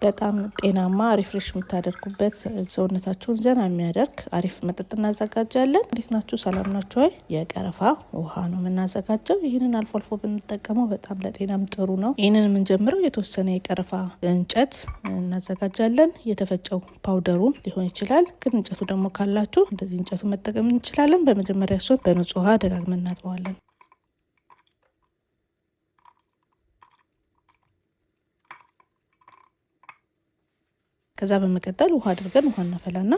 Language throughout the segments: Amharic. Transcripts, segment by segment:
በጣም ጤናማ ሪፍሬሽ የምታደርጉበት ሰውነታችሁን ዘና የሚያደርግ አሪፍ መጠጥ እናዘጋጃለን። እንዴት ናችሁ? ሰላም ናችሁ ወይ? የቀረፋ ውሃ ነው የምናዘጋጀው። ይህንን አልፎ አልፎ ብንጠቀመው በጣም ለጤናም ጥሩ ነው። ይህንን የምንጀምረው የተወሰነ የቀረፋ እንጨት እናዘጋጃለን። የተፈጨው ፓውደሩም ሊሆን ይችላል፣ ግን እንጨቱ ደግሞ ካላችሁ እንደዚህ እንጨቱ መጠቀም እንችላለን። በመጀመሪያ እሱን በንጹህ ውሃ ደጋግመን እናጥበዋለን። ከዛ በመቀጠል ውሃ አድርገን ውሃ እናፈላና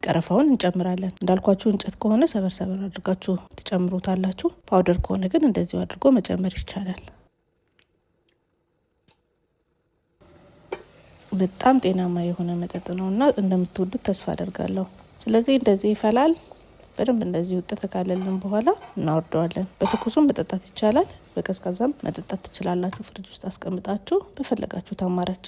ቀረፋውን እንጨምራለን። እንዳልኳችሁ እንጨት ከሆነ ሰበር አድርጋችሁ ትጨምሩታላችሁ። ፓውደር ከሆነ ግን እንደዚሁ አድርጎ መጨመር ይቻላል። በጣም ጤናማ የሆነ መጠጥ ነውና እንደምትወዱት ተስፋ አደርጋለሁ። ስለዚህ እንደዚህ ይፈላል። በደንብ እንደዚህ ውጥት ካለልን በኋላ እናወርደዋለን። በትኩሱም መጠጣት ይቻላል፣ በቀዝቃዛም መጠጣት ትችላላችሁ። ፍሪጅ ውስጥ አስቀምጣችሁ በፈለጋችሁት አማራጭ።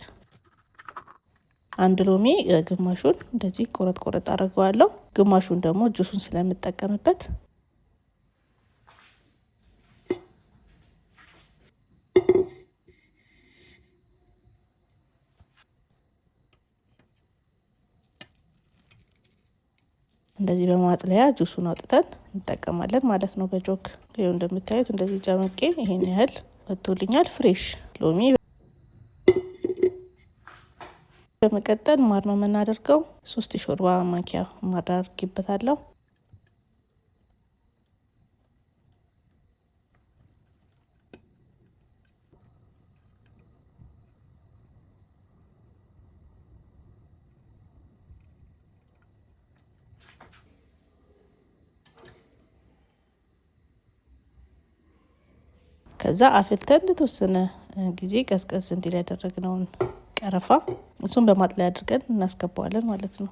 አንድ ሎሚ ግማሹን እንደዚህ ቆረጥ አድርገዋለሁ። ግማሹን ደግሞ ጁሱን ስለምጠቀምበት እንደዚህ በማጥለያ ጁሱን አውጥተን እንጠቀማለን ማለት ነው። በጆክ ይሄው እንደምታዩት እንደዚህ ጨምቄ ይሄን ያህል ወጥቶልኛል። ፍሬሽ ሎሚ። በመቀጠል ማር ነው የምናደርገው። 3 ሾርባ ማንኪያ ማር አድርጌበታለሁ። ከዛ አፍልተን ለተወሰነ ጊዜ ቀዝቀዝ እንዲል ያደረግነውን ቀረፋ እሱን በማጥለያ አድርገን እናስገባዋለን ማለት ነው።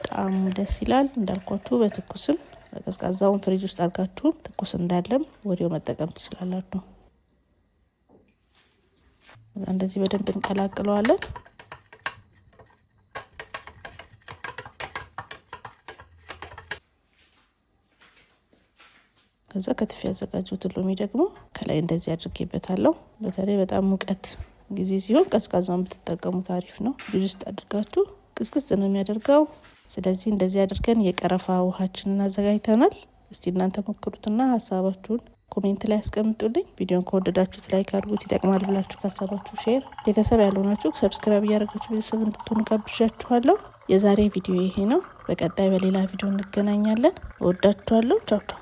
ጣዕሙ ደስ ይላል። እንዳልኳችሁ በትኩስም በቀዝቃዛውን ፍሪጅ ውስጥ አድርጋችሁ ትኩስ እንዳለም ወዲያው መጠቀም ትችላላችሁ። እንደዚህ በደንብ እንቀላቅለዋለን። ከዛ ከትፍ ያዘጋጁትን ሎሚ ደግሞ ከላይ እንደዚህ አድርጌበታለሁ። በተለይ በጣም ሙቀት ጊዜ ሲሆን ቀዝቃዛውን ብትጠቀሙት አሪፍ ነው። ጁስ ውስጥ አድርጋችሁ ቅዝቅዝ ነው የሚያደርገው። ስለዚህ እንደዚህ አድርገን የቀረፋ ውሃችንን አዘጋጅተናል። እስቲ እናንተ ሞክሩትና ሀሳባችሁን ኮሜንት ላይ አስቀምጡልኝ። ቪዲዮን ከወደዳችሁት ላይክ አድርጉት። ይጠቅማል ብላችሁ ካሰባችሁ ሼር፣ ቤተሰብ ያልሆናችሁ ሰብስክራይብ እያደረጋችሁ ቤተሰብ እንድትሆኑ ጋብዣችኋለሁ። የዛሬ ቪዲዮ ይሄ ነው። በቀጣይ በሌላ ቪዲዮ እንገናኛለን። እወዳችኋለሁ። ቻው ቻው።